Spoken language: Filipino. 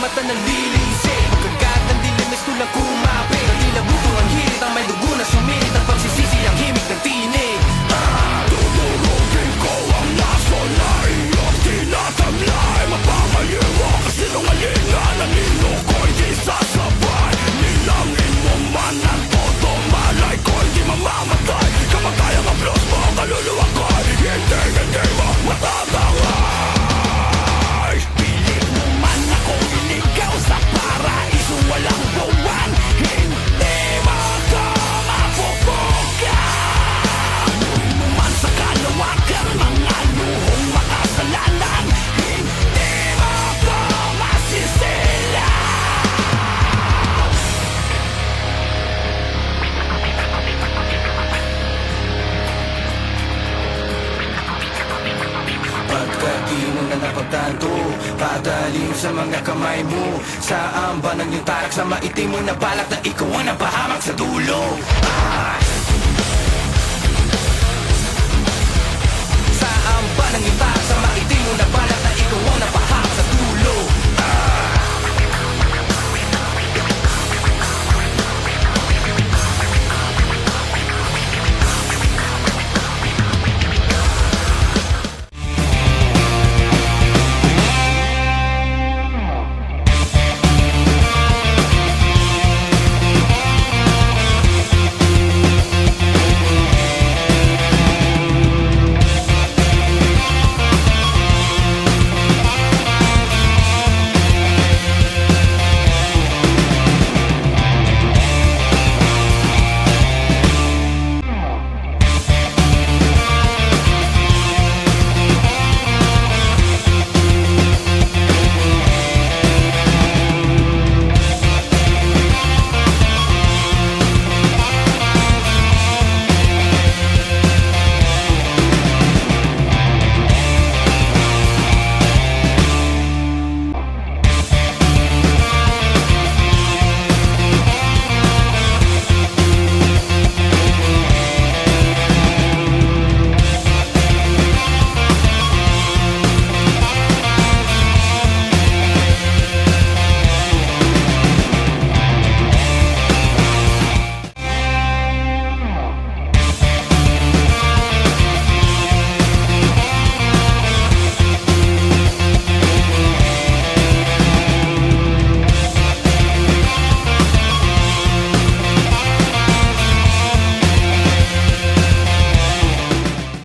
mata ng lilisik. Pagkagat ng dilim is tulang kumapit. Ang tila butong ang hirit, ang may dugo na sumirit. Ang pagsisisi ang himig ng tinig. Tuturugin ko ang naso na iyong tinatamlay. Mapapaliwa kasi sinungalingan ang ilo ko'y di sasabay. Nilangin mo man ang todo, malay ko'y di mamamatay. Kamatayang aplos mo ang kaluluwa ko'y hindi mo matatangay. Pilit mo man akong iligaw sa paraiso walang buwan, hindi makamapupukan. Luhin mo man sa kalawakan mga luhong makasalanan, hindi mo ko masisila. Pagkat di mo na napagtanto, padaling sa mga kamay mo. Sa amba ng iyong tarak sa maitim mo na balak na ikaw ang napahamak sa dulo.